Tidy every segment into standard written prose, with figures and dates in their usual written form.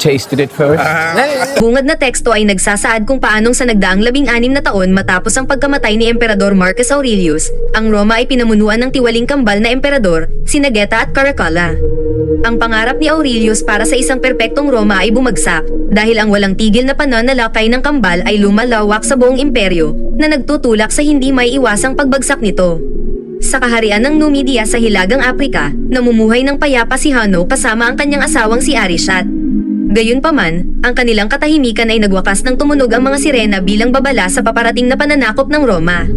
tasted it first. Bungad na teksto ay nagsasaad kung paanong sa nagdaang 16 na taon matapos ang pagkamatay ni Emperador Marcus Aurelius, ang Roma ay pinamunuan ng tiwaling kambal na emperador, sina Geta at Caracalla. Ang pangarap ni Aurelius para sa isang perpektong Roma ay bumagsak dahil ang walang tigil na pananalakay ng kambal ay lumalawak sa buong imperyo na nagtutulak sa hindi may iwasang pagbagsak nito. Sa kaharian ng Numidia sa Hilagang Aprika, namumuhay ng payapa si Hanno kasama ang kanyang asawang si Arishat. Gayunpaman, ang kanilang katahimikan ay nagwakas ng tumunog ang mga sirena bilang babala sa paparating na pananakop ng Roma.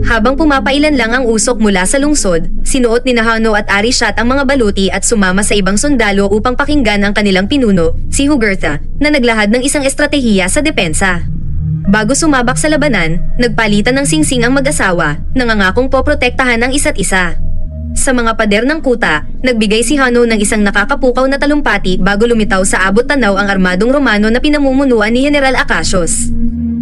Habang pumapailan lang ang usok mula sa lungsod, sinuot ni Hanno at Arishat ang mga baluti at sumama sa ibang sundalo upang pakinggan ang kanilang pinuno, si Jugurtha, na naglahad ng isang estratehiya sa depensa. Bago sumabak sa labanan, nagpalitan ng singsing ang mag-asawa, nangangakong poprotektahan ang isa't isa. Sa mga pader ng kuta, nagbigay si Hanno ng isang nakakapukaw na talumpati bago lumitaw sa abot tanaw ang armadong Romano na pinamumunuan ni General Acasius.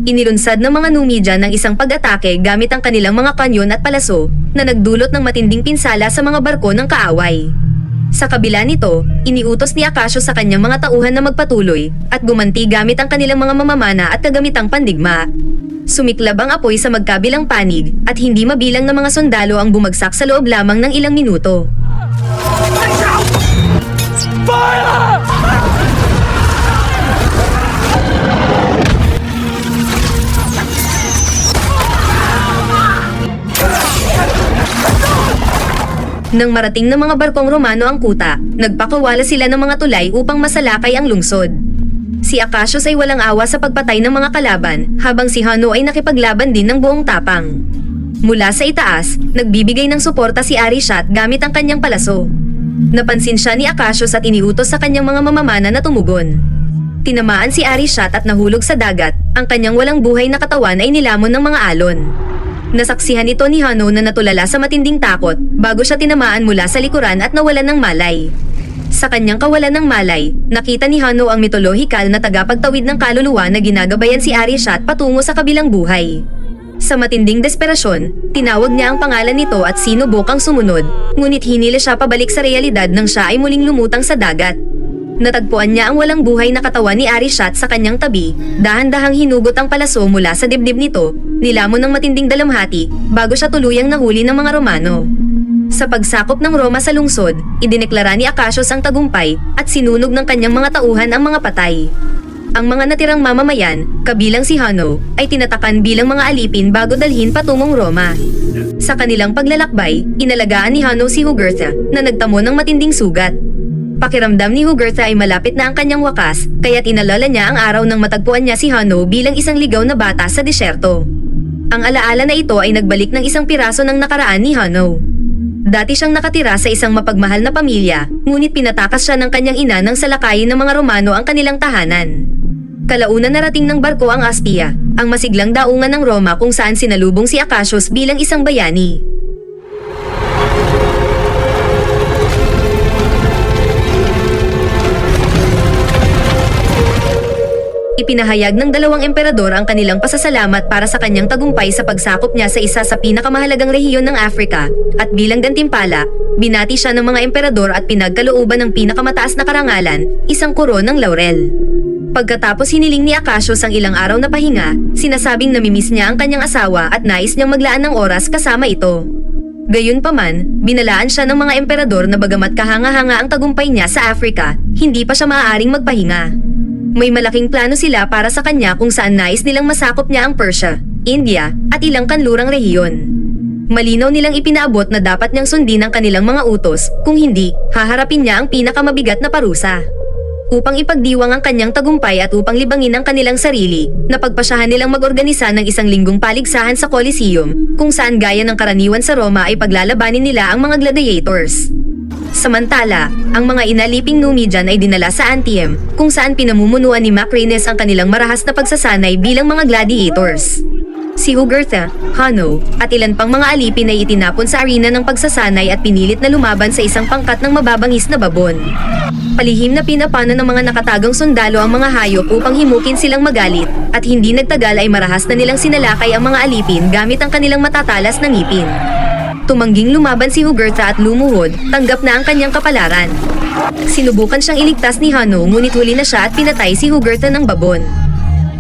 Inilunsad ng mga Numidian ng isang pag-atake gamit ang kanilang mga kanyon at palaso na nagdulot ng matinding pinsala sa mga barko ng kaaway. Sa kabila nito, iniutos ni Acasius sa kanyang mga tauhan na magpatuloy at gumanti gamit ang kanilang mga mamamana at kagamitang pandigma. Sumiklab ang apoy sa magkabilang panig at hindi mabilang na mga sundalo ang bumagsak sa loob lamang ng ilang minuto. Nang marating ng mga barkong Romano ang kuta, nagpakawala sila ng mga tulay upang masalakay ang lungsod. Si Acasius ay walang awa sa pagpatay ng mga kalaban, habang si Hanno ay nakipaglaban din ng buong tapang. Mula sa itaas, nagbibigay ng suporta si Arishat gamit ang kanyang palaso. Napansin siya ni Acasius at iniutos sa kanyang mga mamamana na tumugon. Tinamaan si Arishat at nahulog sa dagat, ang kanyang walang buhay na katawan ay nilamon ng mga alon. Nasaksihan ito ni Hanno na natulala sa matinding takot bago siya tinamaan mula sa likuran at nawalan ng malay. Sa kanyang kawalan ng malay, nakita ni Hanno ang mitolohikal na tagapagtawid ng kaluluwa na ginagabayan si Arishat patungo sa kabilang buhay. Sa matinding desperasyon, tinawag niya ang pangalan nito at sinubukang sumunod, ngunit hinila siya pabalik sa realidad nang siya ay muling lumutang sa dagat. Natagpuan niya ang walang buhay na katawan ni Arishat sa kanyang tabi, dahan-dahang hinugot ang palaso mula sa dibdib nito, nilamon ng matinding dalamhati, bago siya tuluyang nahuli ng mga Romano. Sa pagsakop ng Roma sa lungsod, idineklara ni Acasius ang tagumpay at sinunog ng kanyang mga tauhan ang mga patay. Ang mga natirang mamamayan, kabilang si Hanno, ay tinatakan bilang mga alipin bago dalhin patungong Roma. Sa kanilang paglalakbay, inalagaan ni Hanno si Jugurtha na nagtamo ng matinding sugat. Pakiramdam ni Jugurtha ay malapit na ang kanyang wakas, kaya't inalala niya ang araw nang matagpuan niya si Hanno bilang isang ligaw na bata sa disyerto. Ang alaala na ito ay nagbalik ng isang piraso ng nakaraan ni Hanno. Dati siyang nakatira sa isang mapagmahal na pamilya, ngunit pinatakas siya ng kanyang ina nang salakayin ng mga Romano ang kanilang tahanan. Kalaunan narating ng barko ang Aspia, ang masiglang daungan ng Roma kung saan sinalubong si Acasius bilang isang bayani. Ipinahayag ng dalawang emperador ang kanilang pasasalamat para sa kanyang tagumpay sa pagsakop niya sa isa sa pinakamahalagang rehiyon ng Afrika, at bilang gantimpala, binati siya ng mga emperador at pinagkalooban ng pinakamataas na karangalan, isang koron ng laurel. Pagkatapos hiniling ni Acasius ang ilang araw na pahinga, sinasabing namimiss niya ang kanyang asawa at nais niyang maglaan ng oras kasama ito. Gayunpaman, binalaan siya ng mga emperador na bagamat kahanga-hanga ang tagumpay niya sa Afrika, hindi pa siya maaaring magpahinga. May malaking plano sila para sa kanya kung saan nais nilang masakop niya ang Persia, India, at ilang kanlurang rehiyon. Malinaw nilang ipinaabot na dapat niyang sundin ang kanilang mga utos, kung hindi, haharapin niya ang pinakamabigat na parusa. Upang ipagdiwang ang kanyang tagumpay at upang libangin ang kanilang sarili, napagpasyahan nilang mag-organisa ng isang linggong paligsahan sa Coliseum, kung saan gaya ng karaniwan sa Roma ay paglalabanin nila ang mga gladiators. Samantala, ang mga inaliping Numidian ay dinala sa Antium, kung saan pinamumunuan ni Macrinus ang kanilang marahas na pagsasanay bilang mga gladiators. Si Jugurtha, Hanno, at ilan pang mga alipin ay itinapon sa arena ng pagsasanay at pinilit na lumaban sa isang pangkat ng mababangis na babon. Palihim na pinapano ng mga nakatagang sundalo ang mga hayop upang himukin silang magalit, at hindi nagtagal ay marahas na nilang sinalakay ang mga alipin gamit ang kanilang matatalas na ngipin. Tumangging lumaban si Jugurtha at lumuhod, tanggap na ang kanyang kapalaran. Sinubukan siyang iligtas ni Hanno ngunit huli na siya at pinatay si Jugurtha ng babon.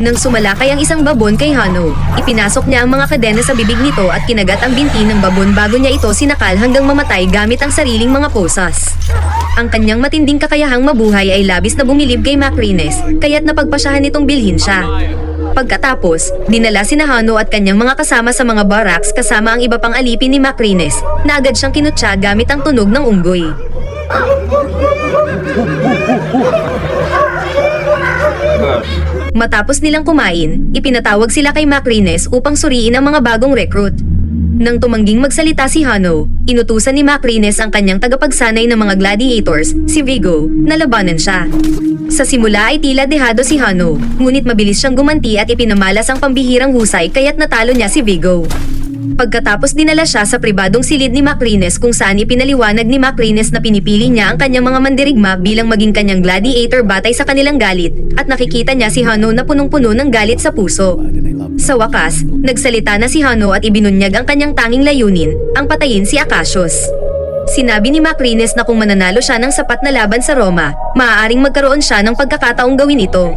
Nang sumalakay ang isang babon kay Hanno, ipinasok niya ang mga kadena sa bibig nito at kinagat ang binti ng babon bago niya ito sinakal hanggang mamatay gamit ang sariling mga posas. Ang kanyang matinding kakayahang mabuhay ay labis na bumilib kay Macrines, kaya't napagpasyahan nitong bilhin siya. Pagkatapos, dinala sina Hanno at kanyang mga kasama sa mga barracks kasama ang iba pang alipin ni Macrines, na agad siyang kinutya gamit ang tunog ng unggoy. Matapos nilang kumain, ipinatawag sila kay Macrines upang suriin ang mga bagong recruit. Nang tumangging magsalita si Hanno, inutusan ni Macrines ang kanyang tagapagsanay ng mga gladiators, si Vigo, na labanan siya. Sa simula ay tila dehado si Hanno, ngunit mabilis siyang gumanti at ipinamalas ang pambihirang husay kaya't natalo niya si Vigo. Pagkatapos dinala siya sa pribadong silid ni Macrines kung saan ipinaliwanag ni Macrines na pinipili niya ang kanyang mga mandirigma bilang maging kanyang gladiator batay sa kanilang galit at nakikita niya si Hanno na punong-puno ng galit sa puso. Sa wakas, nagsalita na si Hanno at ibinunyag ang kanyang tanging layunin, ang patayin si Acacius. Sinabi ni Macrines na kung mananalo siya ng sapat na laban sa Roma, maaaring magkaroon siya ng pagkakataong gawin ito.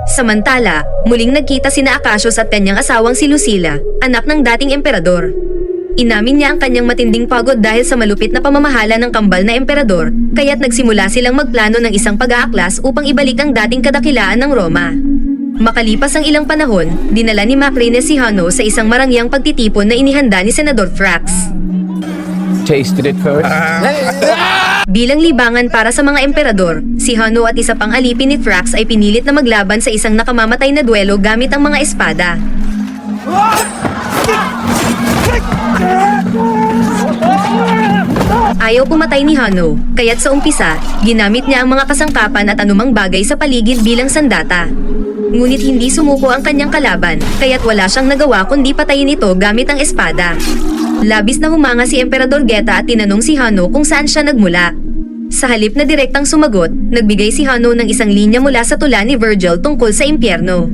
Samantala, muling nagkita sina Acacius at kanyang asawang si Lucilla, anak ng dating emperador. Inamin niya ang kanyang matinding pagod dahil sa malupit na pamamahala ng kambal na emperador, kaya't nagsimula silang magplano ng isang pag-aaklas upang ibalik ang dating kadakilaan ng Roma. Makalipas ang ilang panahon, dinala ni Macrines si Hanno sa isang marangyang pagtitipon na inihanda ni Senador Thrax. Tasted it first. Bilang libangan para sa mga emperador, si Hanno at isa pang alipin ni Thrax ay pinilit na maglaban sa isang nakamamatay na duelo gamit ang mga espada. Ayaw pumatay ni Hanno, kaya't sa umpisa, ginamit niya ang mga kasangkapan at anumang bagay sa paligid bilang sandata. Ngunit hindi sumuko ang kanyang kalaban, kaya't wala siyang nagawa kundi patayin ito gamit ang espada. Labis na humanga si Emperador Geta at tinanong si Hanno kung saan siya nagmula. Sa halip na direktang sumagot, nagbigay si Hanno ng isang linya mula sa tula ni Virgil tungkol sa impyerno.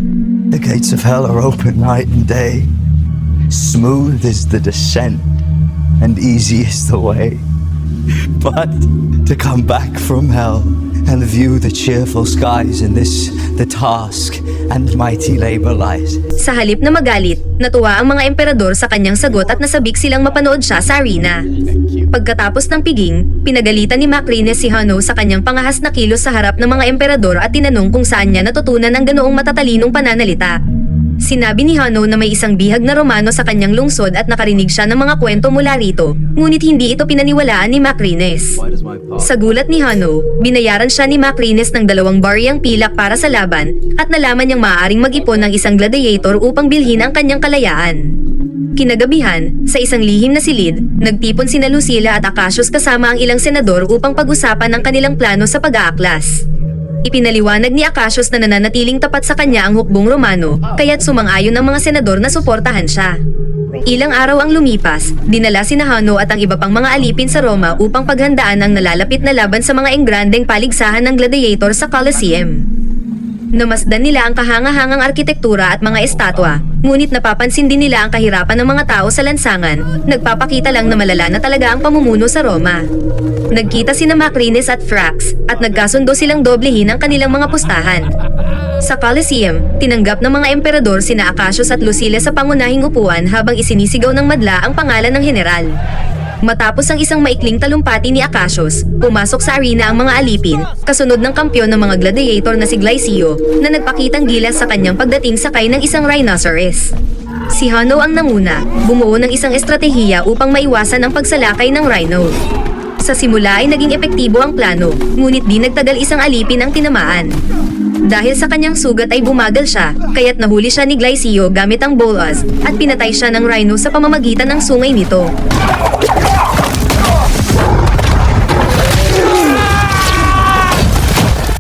The gates of hell are open night and day. Smooth is the descent, and easy is the way. But to come back from hell and view the cheerful skies in this, the task and mighty labor lies. Sa halip na magalit, natuwa ang mga emperador sa kanyang sagot at nasabik silang mapanood siya sa arena. Pagkatapos ng piging, pinagalitan ni Macrines si Hanno sa kanyang pangahas na kilos sa harap ng mga emperador at tinanong kung saan niya natutunan ang ganoong matatalinong pananalita. Sinabi ni Hanno na may isang bihag na Romano sa kanyang lungsod at nakarinig siya ng mga kwento mula rito, ngunit hindi ito pinaniwalaan ni Macrines. Sa gulat ni Hanno, binayaran siya ni Macrines ng 2 baryang pilak para sa laban at nalaman niyang maaaring mag-ipon ng isang gladiator upang bilhin ang kanyang kalayaan. Kinagabihan, sa isang lihim na silid, nagtipon sina Lucilla at Acacius kasama ang ilang senador upang pag-usapan ang kanilang plano sa pag-aaklas. Ipinaliwanag ni Acacius na nananatiling tapat sa kanya ang hukbong Romano, kaya't sumang-ayon ang mga senador na suportahan siya. Ilang araw ang lumipas, dinala sina Hanno at ang iba pang mga alipin sa Roma upang paghandaan ang nalalapit na laban sa mga engrandeng paligsahan ng gladiator sa Colosseum. Namasdan nila ang kahanga-hangang arkitektura at mga estatwa, ngunit napapansin din nila ang kahirapan ng mga tao sa lansangan, nagpapakita lang na malala na talaga ang pamumuno sa Roma. Nagkita sina Macrines at Thrax, at nagkasundo silang doblehin ang kanilang mga pustahan. Sa Colosseum, tinanggap ng mga emperador sina Acacius at Lucilla sa pangunahing upuan habang isinisigaw ng madla ang pangalan ng general. Matapos ang isang maikling talumpati ni Acacius, pumasok sa arena ang mga alipin, kasunod ng kampyon ng mga gladiator na si Glycio, na nagpakitang gilas sa kanyang pagdating sakay ng isang rhinoceros. Si Hanno ang nanguna, bumuo ng isang estratehiya upang maiwasan ang pagsalakay ng rhino. Sa simula ay naging epektibo ang plano, ngunit di nagtagal isang alipin ang tinamaan. Dahil sa kanyang sugat ay bumagal siya, kaya't nahuli siya ni Glycio gamit ang bolas at pinatay siya ng rhino sa pamamagitan ng sungay nito.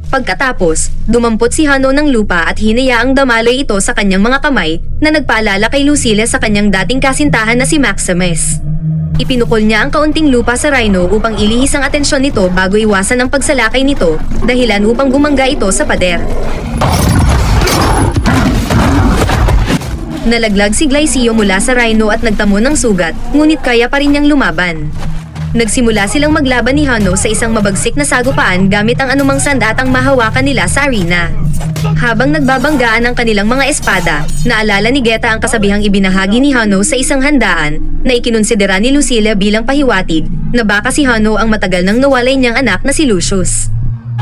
Pagkatapos, dumampot si Hanno ng lupa at hinayaang damaloy ito sa kanyang mga kamay na nagpaalala kay Lucilla sa kanyang dating kasintahan na si Maximus. Ipinukol niya ang kaunting lupa sa rhino upang ilihis ang atensyon nito bago iwasan ang pagsalakay nito, dahilan upang gumangga ito sa pader. Nalaglag si Glycio mula sa rhino at nagtamo ng sugat, ngunit kaya pa rin niyang lumaban. Nagsimula silang maglaban ni Hano sa isang mabagsik na sagupaan gamit ang anumang sandatang mahawakan nila sa arena. Habang nagbabanggaan ang kanilang mga espada, naalala ni Geta ang kasabihang ibinahagi ni Hano sa isang handaan na ikinonsidera ni Lucilla bilang pahiwatig na baka si Hano ang matagal nang nawalay niyang anak na si Lucius.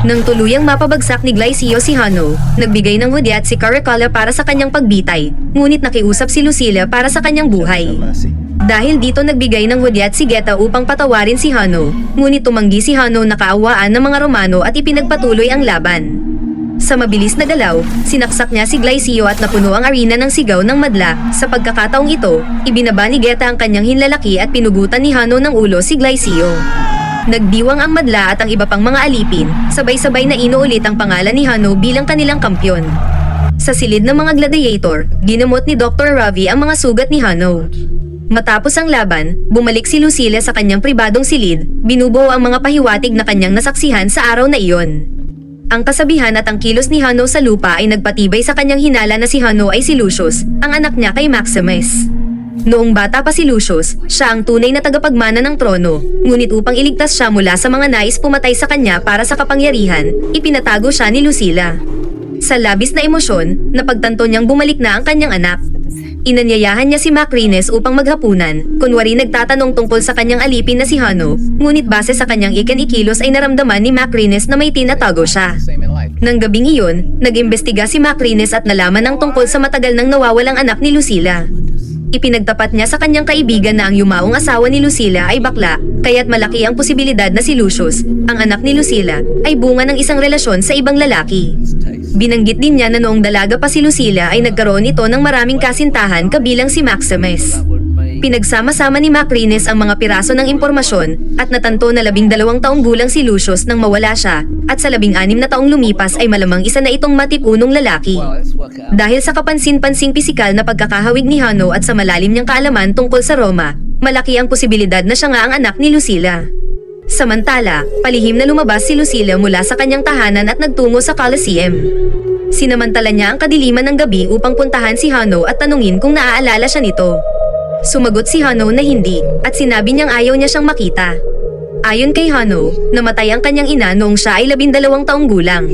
Nang tuluyang mapabagsak ni Glycio si Hano, nagbigay ng hudyat si Caracalla para sa kanyang pagbitay, ngunit nakiusap si Lucilla para sa kanyang buhay. Dahil dito nagbigay ng hudyat si Geta upang patawarin si Hano, ngunit tumanggi si Hano na kaawaan ng mga Romano at ipinagpatuloy ang laban. Sa mabilis na galaw, sinaksak niya si Glycio at napuno ang arena ng sigaw ng madla. Sa pagkakataong ito, ibinaba ni Geta ang kanyang hinlalaki at pinugutan ni Hano ng ulo si Glycio. Nagdiwang ang madla at ang iba pang mga alipin, sabay-sabay na inuulit ang pangalan ni Hano bilang kanilang kampyon. Sa silid ng mga gladiator, ginamot ni Dr. Ravi ang mga sugat ni Hano. Matapos ang laban, bumalik si Lucilla sa kanyang pribadong silid, binubuo ang mga pahiwatig na kanyang nasaksihan sa araw na iyon. Ang kasabihan at ang kilos ni Hano sa lupa ay nagpatibay sa kanyang hinala na si Hano ay si Lucius, ang anak niya kay Maximus. Noong bata pa si Lucius, siya ang tunay na tagapagmana ng trono, ngunit upang iligtas siya mula sa mga nais pumatay sa kanya para sa kapangyarihan, ipinatago siya ni Lucilla. Sa labis na emosyon, napagtanto niyang bumalik na ang kanyang anak. Inanyayahan niya si Macrines upang maghapunan, kunwari nagtatanong tungkol sa kanyang alipin na si Hano, ngunit base sa kanyang ikilos ay naramdaman ni Macrines na may tinatago siya. Nang gabing iyon, nag-imbestiga si Macrines at nalaman ang tungkol sa matagal nang nawawalang anak ni Lucilla. Ipinagtapat niya sa kanyang kaibigan na ang yumaong asawa ni Lucilla ay bakla, kaya't malaki ang posibilidad na si Lucius, ang anak ni Lucilla, ay bunga ng isang relasyon sa ibang lalaki. Binanggit din niya na noong dalaga pa si Lucilla ay nagkaroon ito ng maraming kasintahan kabilang si Maximus. Pinagsama-sama ni Macrines ang mga piraso ng impormasyon at natanto na 12 taong gulang si Lucius nang mawala siya at sa 16 na taong lumipas ay malamang isa na itong matipunong lalaki. Dahil sa kapansin-pansing pisikal na pagkakahawig ni Hano at sa malalim niyang kaalaman tungkol sa Roma, malaki ang posibilidad na siya nga ang anak ni Lucilla. Samantala, palihim na lumabas si Lucilla mula sa kanyang tahanan at nagtungo sa Colosseum. Sinamantala niya ang kadiliman ng gabi upang puntahan si Hano at tanungin kung naaalala siya nito. Sumagot si Hano na hindi, at sinabi niyang ayaw niya siyang makita. Ayon kay Hano, namatay ang kanyang ina noong siya ay 12 taong gulang.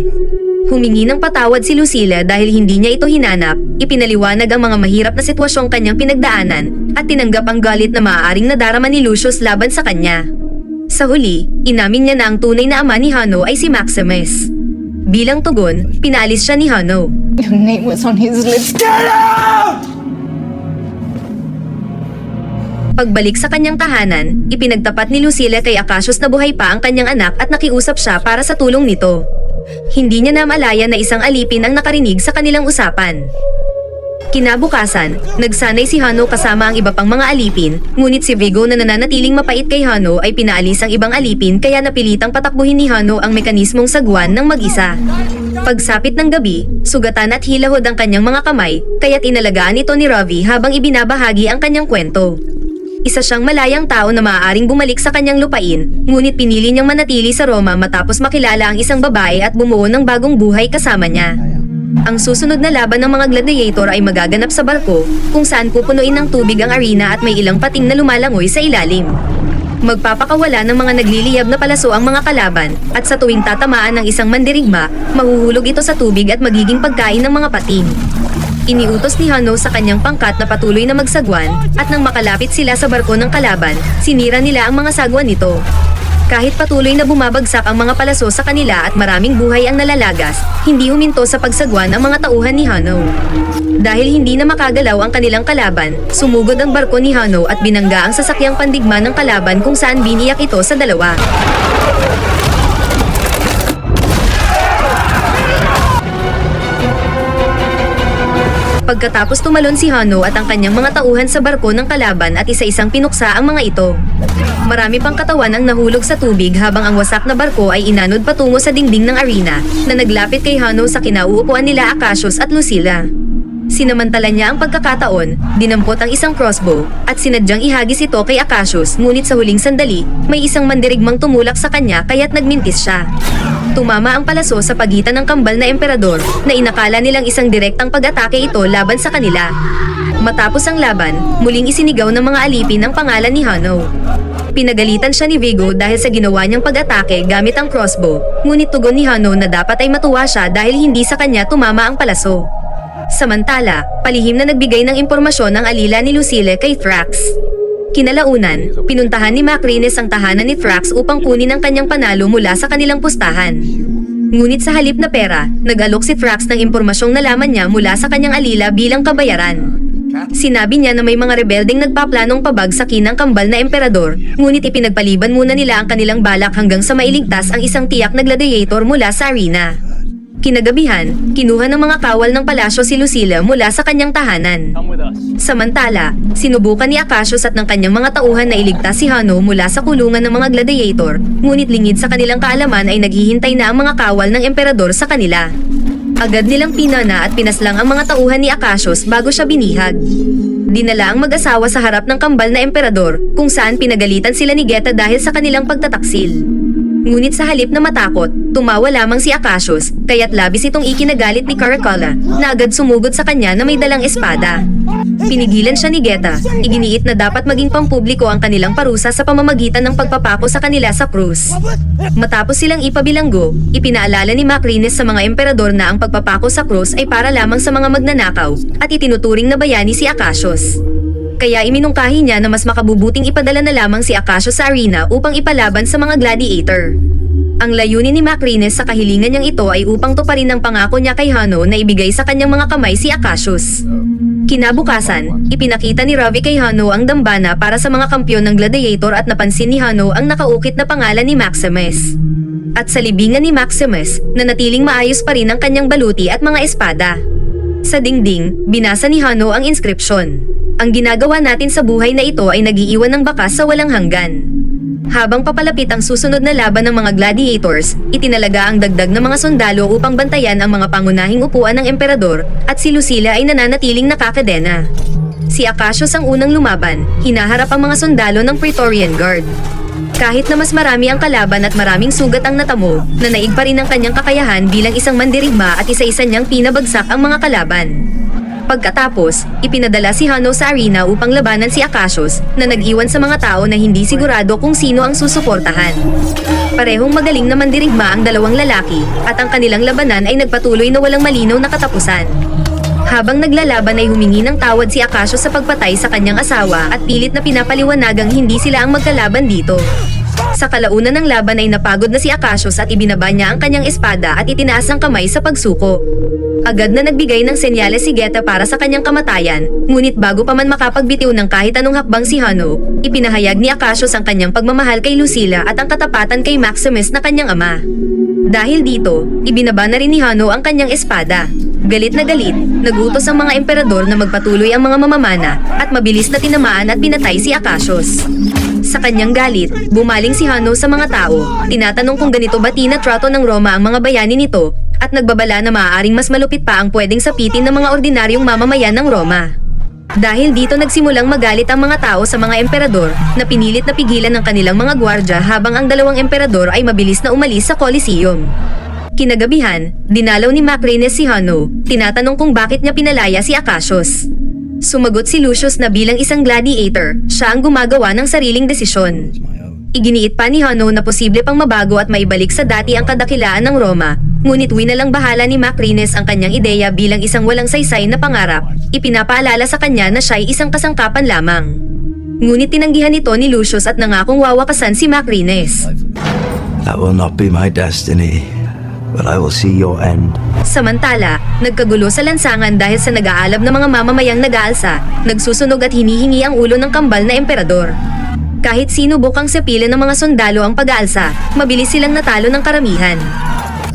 Humingi ng patawad si Lucilla dahil hindi niya ito hinanap, ipinaliwanag ang mga mahirap na sitwasyong kanyang pinagdaanan, at tinanggap ang galit na maaaring nadarama ni Lucius laban sa kanya. Sa huli, inamin niya na ang tunay na ama ni Hano ay si Maximus. Bilang tugon, pinaalis siya ni Hano. Your name was on his lips. Pagbalik sa kanyang tahanan, ipinagtapat ni Lucilla kay Acacius na buhay pa ang kanyang anak at nakiusap siya para sa tulong nito. Hindi niya namalaya na isang alipin ang nakarinig sa kanilang usapan. Kinabukasan, nagsanay si Hano kasama ang iba pang mga alipin, ngunit si Vigo na nananatiling mapait kay Hano ay pinaalis ang ibang alipin kaya napilitang patakbuhin ni Hano ang mekanismong sagwan ng mag-isa. Pagsapit ng gabi, sugatan at hilahod ang kanyang mga kamay, kaya't inalagaan ito ni Ravi habang ibinabahagi ang kanyang kwento. Isa siyang malayang tao na maaaring bumalik sa kanyang lupain, ngunit pinili niyang manatili sa Roma matapos makilala ang isang babae at bumuo ng bagong buhay kasama niya. Ang susunod na laban ng mga gladiator ay magaganap sa barko, kung saan pupunuin ng tubig ang arena at may ilang pating na lumalangoy sa ilalim. Magpapakawala ng mga nagliliyab na palaso ang mga kalaban, at sa tuwing tatamaan ng isang mandirigma, mahuhulog ito sa tubig at magiging pagkain ng mga pating. Iniutos ni Hano sa kanyang pangkat na patuloy na magsagwan, at nang makalapit sila sa barko ng kalaban, sinira nila ang mga sagwan nito. Kahit patuloy na bumabagsak ang mga palaso sa kanila at maraming buhay ang nalalagas, hindi huminto sa pagsagwan ang mga tauhan ni Hano. Dahil hindi na makagalaw ang kanilang kalaban, sumugod ang barko ni Hano at binangga ang sasakyang pandigma ng kalaban kung saan biniyak ito sa dalawa. Pagkatapos tumalon si Hano at ang kanyang mga tauhan sa barko ng kalaban at isa-isang pinuksa ang mga ito. Marami pang katawan ang nahulog sa tubig habang ang wasak na barko ay inanod patungo sa dingding ng arena na naglapit kay Hano sa kinauupuan nila Acacius at Lucilla. Sinamantala niya ang pagkakataon, dinampot ang isang crossbow, at sinadyang ihagis ito kay Acacius, ngunit sa huling sandali, may isang mandirigmang tumulak sa kanya kaya't nagmintis siya. Tumama ang palaso sa pagitan ng kambal na emperador, na inakala nilang isang direktang pag-atake ito laban sa kanila. Matapos ang laban, muling isinigaw ng mga alipin ang pangalan ni Hanno. Pinagalitan siya ni Vigo dahil sa ginawa niyang pag-atake gamit ang crossbow, ngunit tugon ni Hanno na dapat ay matuwa siya dahil hindi sa kanya tumama ang palaso. Samantala, palihim na nagbigay ng impormasyon ang alila ni Lucille kay Thrax. Kinalaunan, pinuntahan ni Macrines ang tahanan ni Thrax upang kunin ang kanyang panalo mula sa kanilang pustahan. Ngunit sa halip na pera, nag-alok si Thrax ng impormasyong nalaman niya mula sa kanyang alila bilang kabayaran. Sinabi niya na may mga rebeldeng nagpaplanong pabagsakin ng kambal na emperador, ngunit ipinagpaliban muna nila ang kanilang balak hanggang sa mailigtas ang isang tiyak na gladiator mula sa arena. Kinagabihan, kinuha ng mga kawal ng palasyo si Lucilla mula sa kanyang tahanan. Samantala, sinubukan ni Acacius at ng kanyang mga tauhan na iligtas si Hanno mula sa kulungan ng mga gladiator, ngunit lingid sa kanilang kaalaman ay naghihintay na ang mga kawal ng emperador sa kanila. Agad nilang pinana at pinaslang ang mga tauhan ni Acacius bago siya binihag. Dinala ang mag-asawa sa harap ng kambal na emperador, kung saan pinagalitan sila ni Geta dahil sa kanilang pagtataksil. Ngunit sa halip na matakot, tumawa lamang si Acacius, kaya't labis itong ikinagalit ni Caracalla, na agad sumugod sa kanya na may dalang espada. Pinigilan siya ni Geta, iginiit na dapat maging pampubliko ang kanilang parusa sa pamamagitan ng pagpapako sa kanila sa krus. Matapos silang ipabilanggo, ipinaalala ni Macrines sa mga emperador na ang pagpapako sa krus ay para lamang sa mga magnanakaw, at itinuturing na bayani si Acacius. Kaya iminungkahi niya na mas makabubuting ipadala na lamang si Acacius sa arena upang ipalaban sa mga gladiator. Ang layunin ni Macrines sa kahilingan niyang ito ay upang tuparin ang pangako niya kay Hanno na ibigay sa kanyang mga kamay si Acacius. Kinabukasan, ipinakita ni Ravi kay Hanno ang dambana para sa mga kampyon ng gladiator at napansin ni Hanno ang nakaukit na pangalan ni Maximus. At sa libingan ni Maximus, nanatiling maayos pa rin ang kanyang baluti at mga espada. Sa dingding, binasa ni Hanno ang inskripsyon. Ang ginagawa natin sa buhay na ito ay nagiiwan ng bakas sa walang hanggan. Habang papalapit ang susunod na laban ng mga gladiators, itinalaga ang dagdag na mga sundalo upang bantayan ang mga pangunahing upuan ng emperador, at si Lucilla ay nananatiling nakakadena. Si Acacius ang unang lumaban, hinaharap ang mga sundalo ng Praetorian Guard. Kahit na mas marami ang kalaban at maraming sugat ang natamo, nanaig pa rin ang kanyang kakayahan bilang isang mandirigma at isa-isa niyang pinabagsak ang mga kalaban. Pagkatapos, ipinadala si Hanno sa arena upang labanan si Acacius, na nag-iwan sa mga tao na hindi sigurado kung sino ang susuportahan. Parehong magaling na mandirigma ang dalawang lalaki, at ang kanilang labanan ay nagpatuloy na walang malinaw na katapusan. Habang naglalaban ay humingi ng tawad si Acacius sa pagpatay sa kanyang asawa at pilit na pinapaliwanagang hindi sila ang magkalaban dito. Sa kalaunan ng laban ay napagod na si Acacius at ibinaba niya ang kanyang espada at itinaas ang kamay sa pagsuko. Agad na nagbigay ng senyales si Geta para sa kanyang kamatayan, ngunit bago pa man makapagbitiw ng kahit anong hakbang si Hanno, ipinahayag ni Acacius ang kanyang pagmamahal kay Lucilla at ang katapatan kay Maximus na kanyang ama. Dahil dito, ibinaba na rin ni Hanno ang kanyang espada. Galit na galit, nagutos ang mga emperador na magpatuloy ang mga mamamana, at mabilis na tinamaan at pinatay si Acacius. Sa kanyang galit, bumaling si Hanno sa mga tao, tinatanong kung ganito ba tinatrato ng Roma ang mga bayani nito, at nagbabala na maaaring mas malupit pa ang pwedeng sapitin ng mga ordinaryong mamamayan ng Roma. Dahil dito nagsimulang magalit ang mga tao sa mga emperador, na pinilit na pigilan ng kanilang mga gwardya habang ang dalawang emperador ay mabilis na umalis sa Coliseum. Kinagabihan, dinalaw ni Macrines si Hanno, tinatanong kung bakit niya pinalaya si Acacius. Sumagot si Lucius na bilang isang gladiator, siya ang gumagawa ng sariling desisyon. Iginiit pa ni Hanno na posible pang mabago at maibalik sa dati ang kadakilaan ng Roma, ngunit winalang bahala ni Macrines ang kanyang ideya bilang isang walang saysay na pangarap, ipinapaalala sa kanya na siya'y isang kasangkapan lamang. Ngunit tinanggihan ito ni Lucius at nangakong wawakasan si Macrines. That will not be my destiny, but I will see your end. Samantala, nagkagulo sa lansangan dahil sa nag-aalab na mga mamamayang nag-aalsa, nagsusunog at hinihingi ang ulo ng kambal na emperador. Kahit sinubukang sepilan ng mga sundalo ang pag-aalsa, mabilis silang natalo ng karamihan.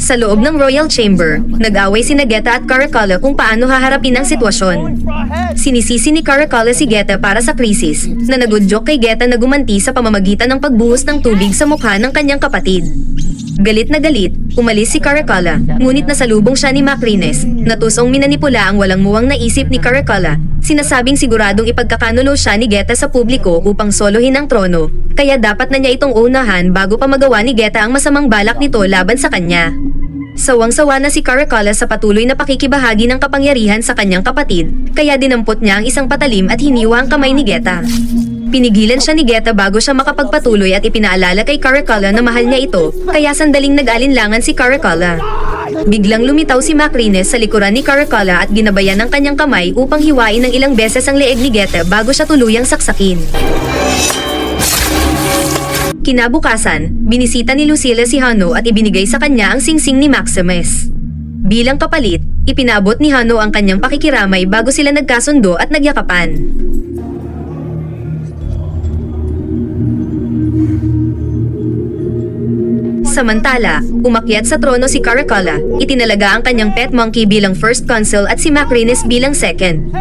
Sa loob ng Royal Chamber, nag-away sina Geta at Caracalla kung paano haharapin ang sitwasyon. Sinisisi ni Caracalla si Geta para sa krisis, na nagudyok kay Geta na gumanti sa pamamagitan ng pagbuhos ng tubig sa mukha ng kanyang kapatid. Galit na galit, umalis si Caracalla, ngunit nasalubong siya ni Macrines. Natusong minanipula ang walang muwang naisip ni Caracalla, sinasabing siguradong ipagkakanulo siya ni Geta sa publiko upang solohin ang trono, kaya dapat na niya itong unahan bago pa magawa ni Geta ang masamang balak nito laban sa kanya. Sawang-sawa na si Caracalla sa patuloy na pakikibahagi ng kapangyarihan sa kanyang kapatid, kaya dinampot niya ang isang patalim at hiniwa ang kamay ni Geta. Pinigilan siya ni Geta bago siya makapagpatuloy at ipinaalala kay Caracalla na mahal niya ito, kaya sandaling nag-alinlangan si Caracalla. Biglang lumitaw si Macrines sa likuran ni Caracalla at ginabayan ng kanyang kamay upang hiwain ng ilang beses ang leeg ni Geta bago siya tuluyang saksakin. Kinabukasan, binisita ni Lucilla si Hano at ibinigay sa kanya ang singsing ni Maximus. Bilang kapalit, ipinabot ni Hano ang kanyang pakikiramay bago sila nagkasundo at nagyakapan. Samantala, umakyat sa trono si Caracalla, itinalaga ang kanyang pet monkey bilang first consul at si Macrines bilang second.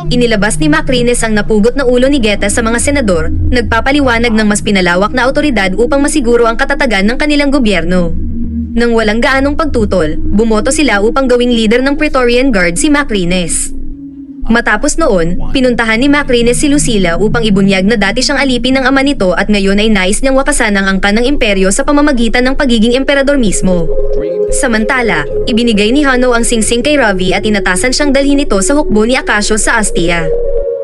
Inilabas ni Macrines ang napugot na ulo ni Geta sa mga senador, nagpapaliwanag ng mas pinalawak na autoridad upang masiguro ang katatagan ng kanilang gobyerno. Nang walang gaanong pagtutol, bumoto sila upang gawing leader ng Praetorian Guard si Macrines. Matapos noon, pinuntahan ni Macrines si Lucilla upang ibunyag na dati siyang alipin ng ama nito at ngayon ay nais niyang wakasan ang angkan ng imperyo sa pamamagitan ng pagiging emperador mismo. Samantala, ibinigay ni Hano ang singsing kay Ravi at inatasan siyang dalhin ito sa hukbo ni Akasio sa Astia.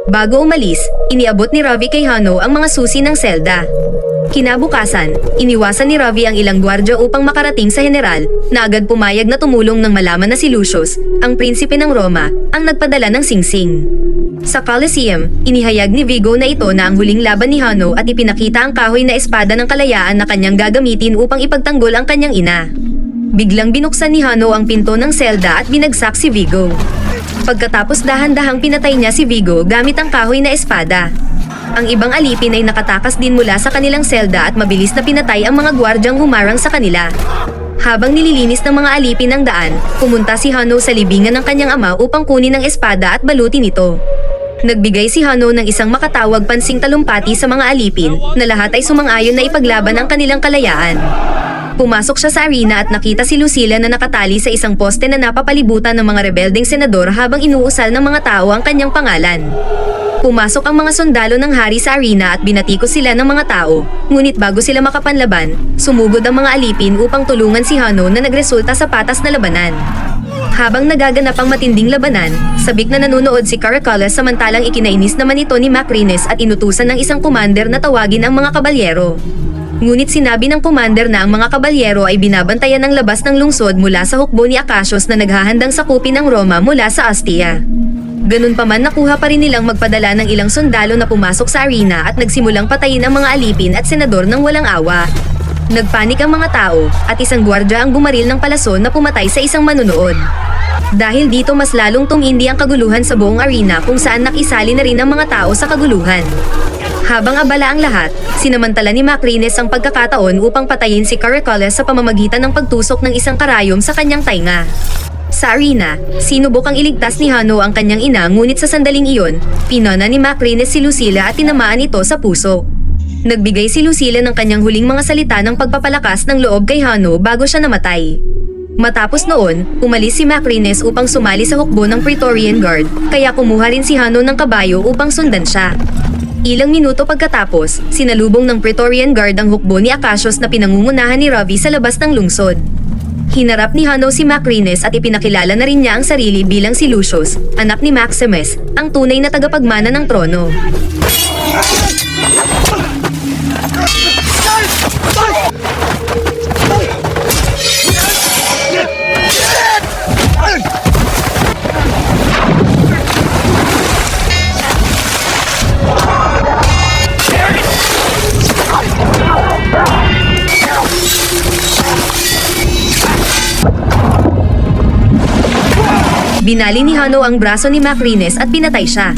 Bago umalis, iniabot ni Ravi kay Hano ang mga susi ng selda. Kinabukasan, iniwasan ni Ravi ang ilang gwardya upang makarating sa general, na agad pumayag na tumulong nang malaman na si Lucius, ang prinsipe ng Roma, ang nagpadala ng singsing. Sa Colosseum, inihayag ni Vigo na ito na ang huling laban ni Hano at ipinakita ang kahoy na espada ng kalayaan na kanyang gagamitin upang ipagtanggol ang kanyang ina. Biglang binuksan ni Hano ang pinto ng selda at binagsak si Vigo. Pagkatapos dahan-dahang pinatay niya si Vigo gamit ang kahoy na espada. Ang ibang alipin ay nakatakas din mula sa kanilang selda at mabilis na pinatay ang mga gwardyang humarang sa kanila. Habang nililinis ng mga alipin ang daan, pumunta si Hano sa libingan ng kanyang ama upang kunin ang espada at balutin ito. Nagbigay si Hano ng isang makatawag pansing talumpati sa mga alipin, na lahat ay sumang-ayon na ipaglaban ang kanilang kalayaan. Pumasok siya sa arena at nakita si Lucilla na nakatali sa isang poste na napapalibutan ng mga rebeldeng senador habang inuusal ng mga tao ang kanyang pangalan. Pumasok ang mga sundalo ng hari sa arena at binatikos sila ng mga tao, ngunit bago sila makapanlaban, sumugod ang mga alipin upang tulungan si Hano na nagresulta sa patas na labanan. Habang nagaganap ang matinding labanan, sabik na nanonood si Caracalla samantalang ikinainis naman ito ni Macrines at inutusan ng isang commander na tawagin ang mga kabalyero. Ngunit sinabi ng commander na ang mga kabalyero ay binabantayan ng labas ng lungsod mula sa hukbo ni Akasios na naghahandang sakupin ang Roma mula sa Astia. Ganun pa man, nakuha pa rin nilang magpadala ng ilang sundalo na pumasok sa arena at nagsimulang patayin ang mga alipin at senador ng walang awa. Nagpanik ang mga tao at isang gwardya ang bumaril ng palason na pumatay sa isang manunood. Dahil dito mas lalong tumindi ang kaguluhan sa buong arena kung saan nakisali na rin ang mga tao sa kaguluhan. Habang abala ang lahat, sinamantala ni Macrines ang pagkakataon upang patayin si Caracalla sa pamamagitan ng pagtusok ng isang karayom sa kanyang tainga. Sa arena, sinubukang iligtas ni Hano ang kanyang ina ngunit sa sandaling iyon, pinona ni Macrines si Lucilla at tinamaan ito sa puso. Nagbigay si Lucilla ng kanyang huling mga salita ng pagpapalakas ng loob kay Hano bago siya namatay. Matapos noon, umalis si Macrines upang sumali sa hukbo ng Praetorian Guard, kaya kumuha rin si Hano ng kabayo upang sundan siya. Ilang minuto pagkatapos, sinalubong ng Praetorian Guard ang hukbo ni Akasios na pinangungunahan ni Ravi sa labas ng lungsod. Hinarap ni Hano si Macrines at ipinakilala na rin niya ang sarili bilang si Lucius, anak ni Maximus, ang tunay na tagapagmana ng trono. Binali ni Hano ang braso ni Macrines at pinatay siya.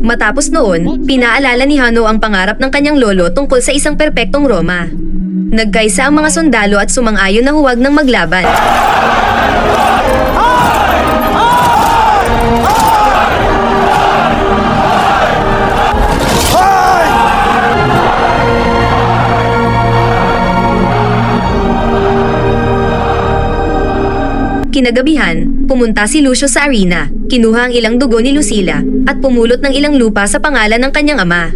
Matapos noon, pinaalala ni Hano ang pangarap ng kanyang lolo tungkol sa isang perpektong Roma. Nagkaisa ang mga sundalo at sumang-ayon na huwag nang maglaban. Kinagabihan, pumunta si Lucio sa arena, kinuha ang ilang dugo ni Lucila, at pumulot ng ilang lupa sa pangalan ng kanyang ama.